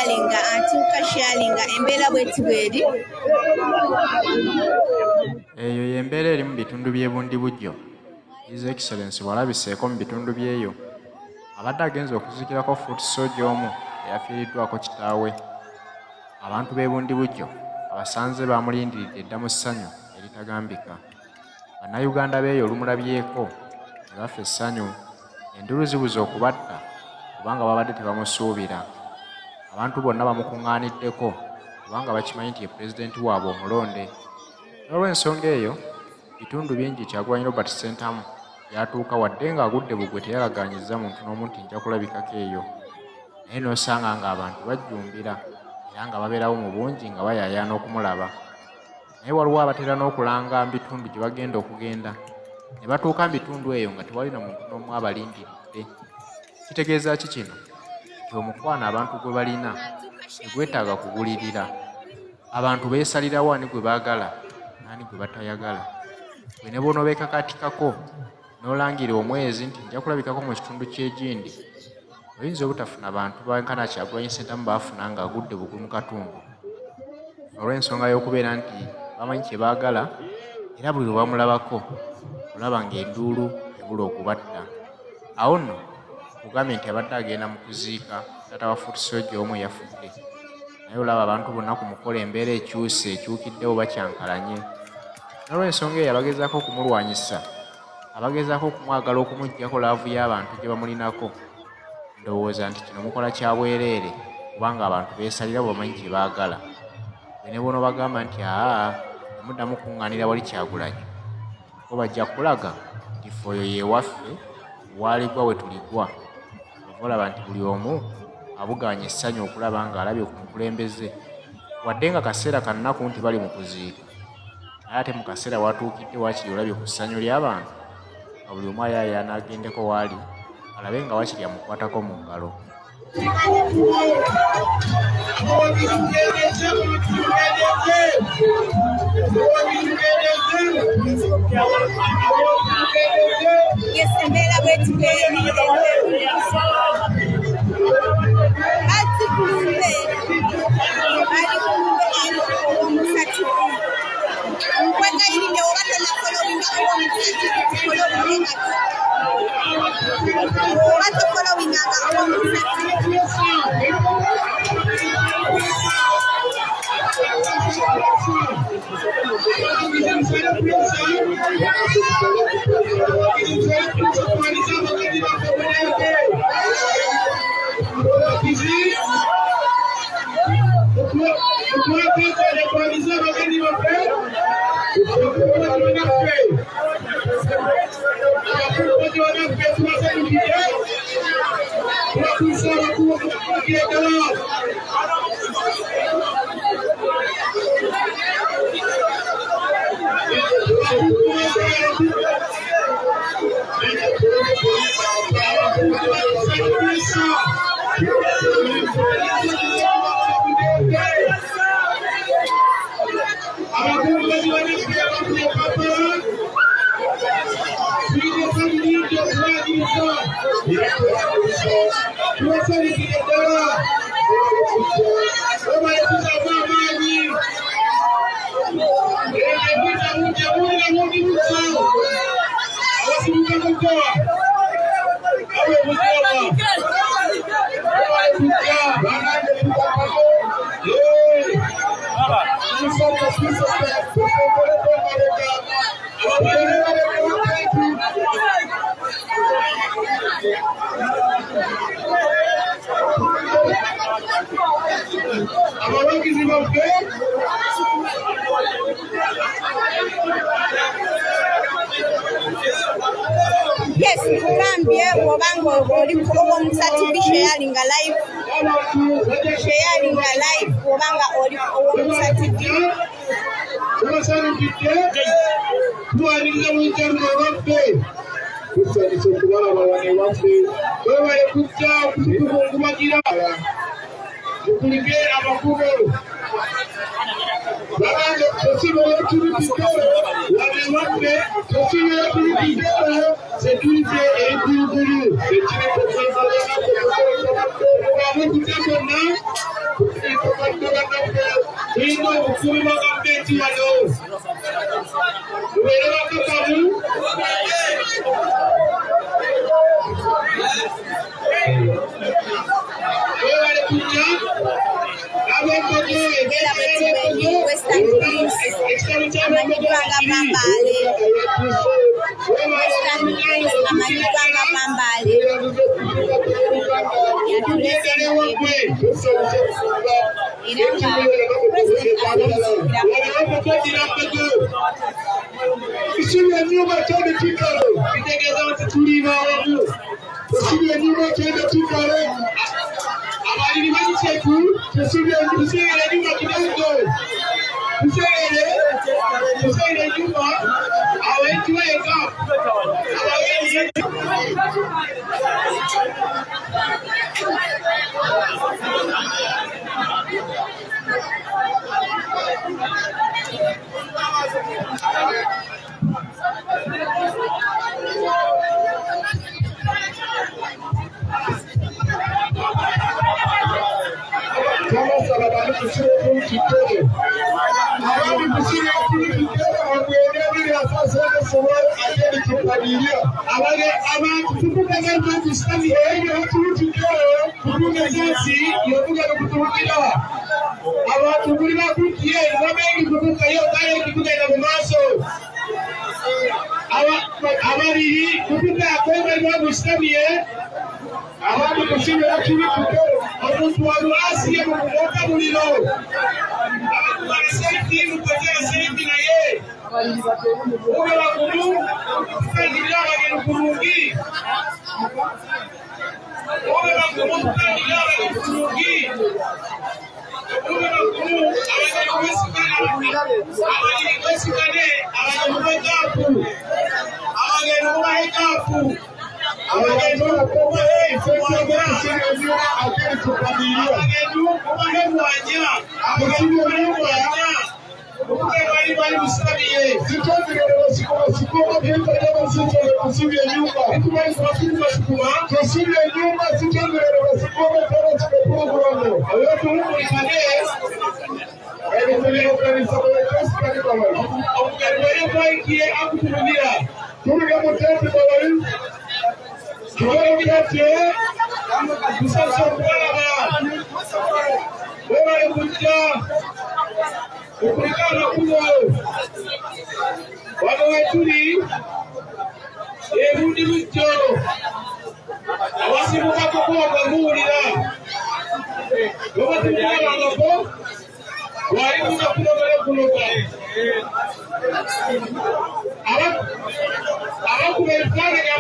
sharinga atuuka sharinga embeera bweti bweri eyo y'embeera eri mu bitundu by'Ebundibugyo. His Excellency bw'alabiseeko mu bitundu by'eyo abadde agenze okuziikirako fuuti Sooja Eyafiiriddwako Kitaawe. Abantu b'Ebundibugyo abasanze baamulindiridde dda mu ssanyu eritagambika. Bannayuganda b'eyo olumulabyeko ne bafa essanyu, endulu zibuze okubatta kubanga babadde tebamusuubira. Abantu bonna bamukuŋŋaaniddeko kubanga bakimanyi nti ye pulezidenti waabwe omulonde. N'olw'ensonga eyo bitundu bingi Kyagulanyi Robert Ssentamu byatuuka wadde ng'agudde bugwe teyalagaanyizza muntu n'omu nti nja kulabikako eyo, naye n'osanga ng'abantu bajjumbira era nga babeerawo mu bungi nga bayaayaana okumulaba. Naye waliwo abatera n'okulanga mu bitundu gye bagenda okugenda ne batuuka mu bitundu eyo nga tewali na muntu n'omu abalindiridde. Kitegeeza ki kino? Nti omukwano abantu gwe balina tegwetaaga kugulirira. Abantu beesalirawo ani gwe baagala n'ani gwe batayagala. Gwe ne bw'onobeekakatikako n'olangira omwezi nti nja kulabikako mu kitundu ky'egindi, oyinza obutafuna bantu bankana Kyagulanyi Ssentamu baafuna ng'agudde bugwe mu katundu. Olw'ensonga y'okubeera nti bamanyi kye baagala era buli lwe bamulabako olaba ng'enduulu ebula okubatta. Awo nno kugambye nti abadde agenda mu kuziika taata wa fuuti Sooja eyafudde, naye olaba abantu bonna ku mukolo embeera ekyuse ekyukiddewo bakyankalanye. N'olw'ensonga eyo abagezaako okumulwanyisa, abagezaako okumwagala okumuggyako laavu y'abantu gye bamulinako, ndowooza nti kino mukola kya bwereere kubanga abantu beesalira bamanyi kye baagala. Bwe ne bono bagamba nti temuddamu kuŋŋaanira wali Kyagulanyi, ko bajja kulaga nti ffe oyo yeewaffe, waaligwa we tuligwa. Olaba nti buli omu abugaanya essanyu okulaba ng'alabye ku mukulembeze, wadde nga kaseera ka nnaku nti bali mu kuziika, naye ate mu kaseera watuukidde waakiri olabye ku ssanyu ly'abantu nga buli omu ayaayaana agendeko waali alabe nga waakiri amukwatako mu ngalo. yes embeera bweti bweri azikulumbe omusatifu nkwegayirinde oba tonafolowinga omusatifu folowinga oba tofolowinganga omusatifu. Yes, kugambye obanga oli omusatifu sharinga live obanga oli omusatifu obukuluma gavumenti wano tubeere bakakamu webale kujja ab'embogo Western Greens, amanyidwa nga Bambale. Western Greens, amanyidwa nga Bambale. Yatulese ewaggwe era nga President okukwatirampego tusubye ennyumba kyende kikalo kitegeeza nti tuliina awamu tusubye ennyumba kyende kikalo abalimi bagiteku tusubye ennyumba kidogo tusegere ennyumba awaitibwa eka abagenzi abantu buli bakukiye bamenyi kutukayo kale kutugenda mu maaso abaliri kutukayakwemberwa busitamiye abantu kusibira kiri kuko omuntu walwasiye mu kuboka buliro abakubalasenti mukozera senti naye ube bakulu tukandira abageni kulungi ube bakulu tukandira abageni kulungi ube bakulu abageni kwesikane abageni mubekaapu abageni mubahekaapu okulikana kuno wano wetuli Ebundibugyo awasibukako kuwaga muwulira obatumulabangako wali kuza kunogera kunoga abakuba ebifaananyi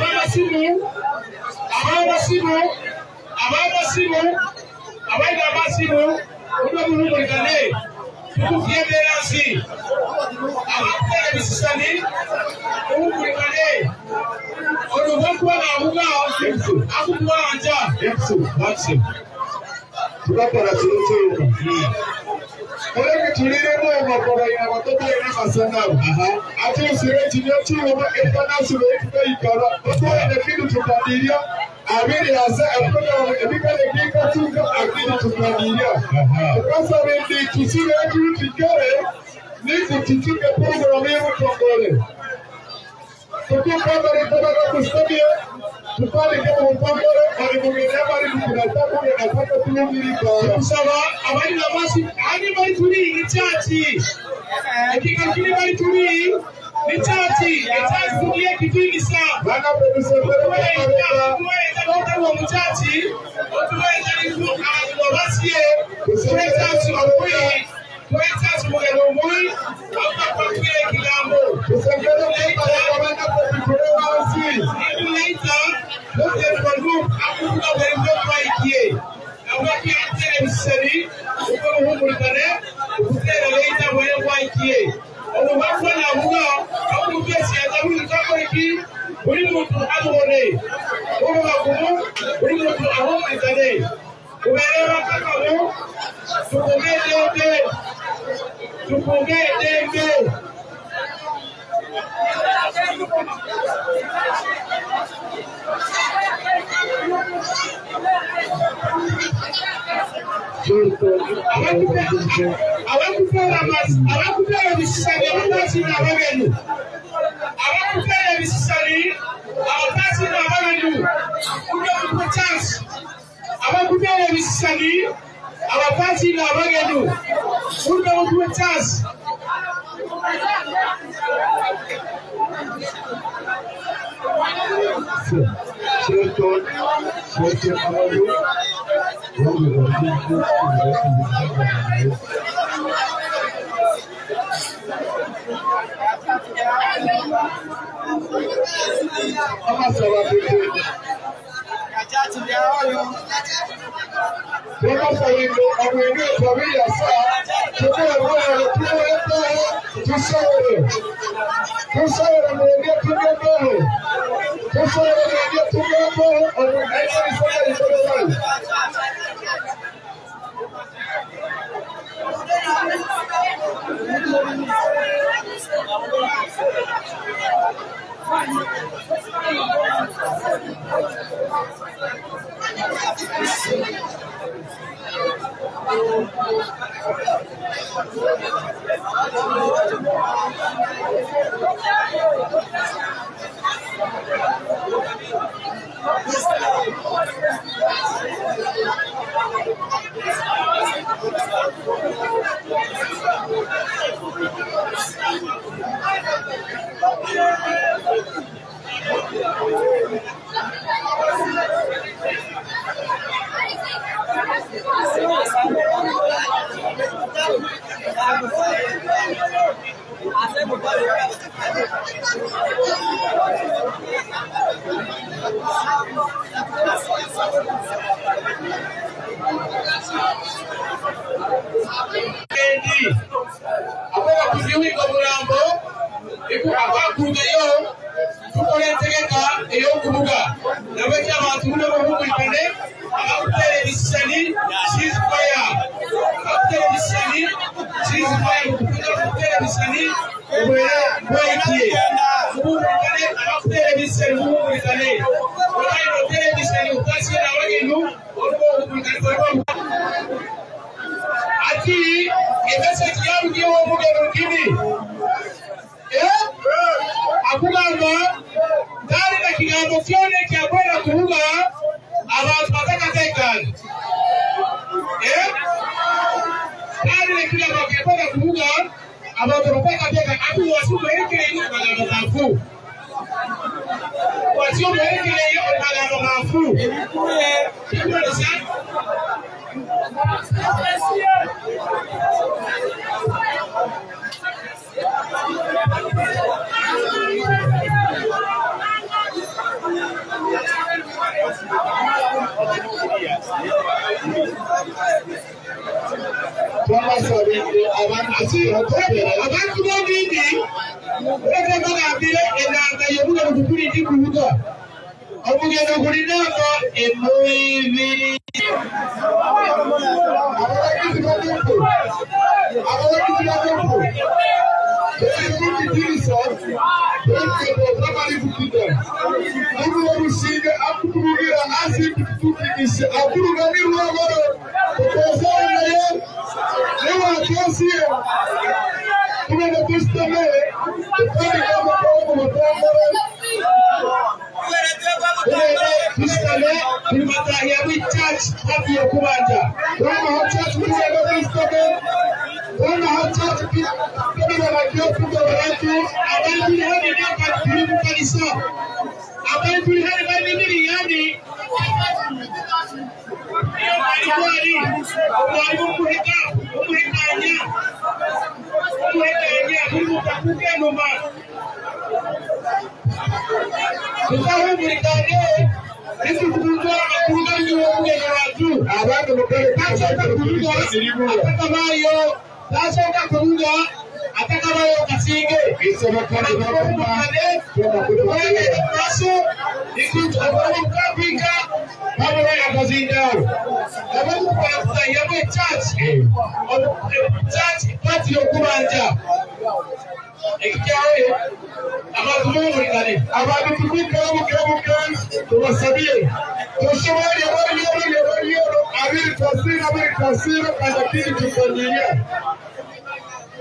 abaina amasimu kuno bulumulikane tukuvyemera nsi abakutera ebisisani obumulikane ono bakuba naabuga akutwanja tubakola kirukyuka oleke tuliremu omakobaina abatotoina masanabu atuusire ekinyo kiwoma efanasibe ekugayikala otoine kintu tukadirya abiri asa ebikale kikatuka akini tukadirya tukasaba ndi tusire ekirutikere nikutituke programu y'obutongole tukukambale tabaka kustabye tupalike mu mpongole bali mu mirembe bali kukunatakuye nataka tulumilika tusaba abali namasi ani bali tuli icyati ekika kiri bali tuli icyati tugiye kitinisa bana pedusebere wa mucyati otuweza ifu abantu basiye tuweza okuyi tuweza mugero omuli akakwakwire ekigambo tusebere abana pedusebere wansi later look at the group akuba bendo kwaikie abaki atele biseri uko humulikane ukutera later bwe kwaikie obubakwa na buga akubesi atabuli kakweki buli muntu abone obubakumu buli muntu ahumulikane kuberewa kakabo tukugedembe abakuba abakutera ebisisani abatasinga abagenu abakutera ebisisani abatasinga abagenu kuba chance abakutera ebisisani abatasinga abagenu kuba chance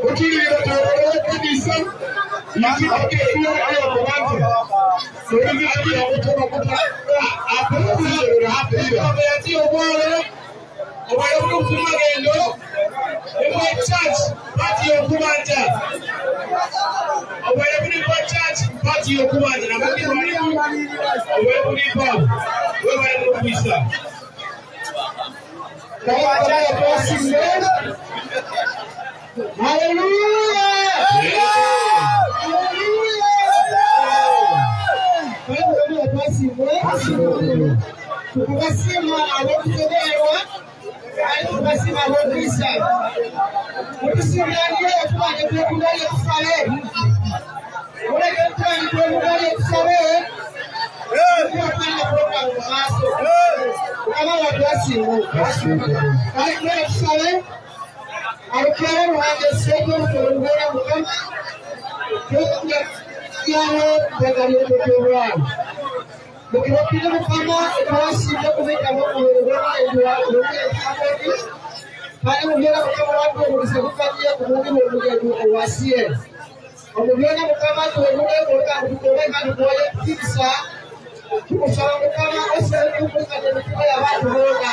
Utulira tawala kanisa yati akefuwa ayo kubanje sobizi abiya kutoka kuta apozera hapira yati obwalo obwalo kumagendo ebo church party okubanja obwalo kuli church party okubanja nabandi bali obwalo kuli pa obwalo kubisa kwa chaya blessing hallelujah tukubasima abokuteberwa ali tukubasima abokristo mutusimyanire otubanje twekundale kusale oleke tutanje twekundale kusale twekundale program maaso abala twasimu kale twele kusale alukere wange seko tulungera mukama twekundale kyalo tegalye twekundale Mukirokile mukama ekawasinde kubeka mukuwerera endwa olukye kandi mugera mukama watu omulise kufanyia kumungi mugendo owasiye omugenda mukama tuwegule olukanga tukubeka tukoye kukisa tukusaba mukama osere tukukane mikuba y'abantu bonga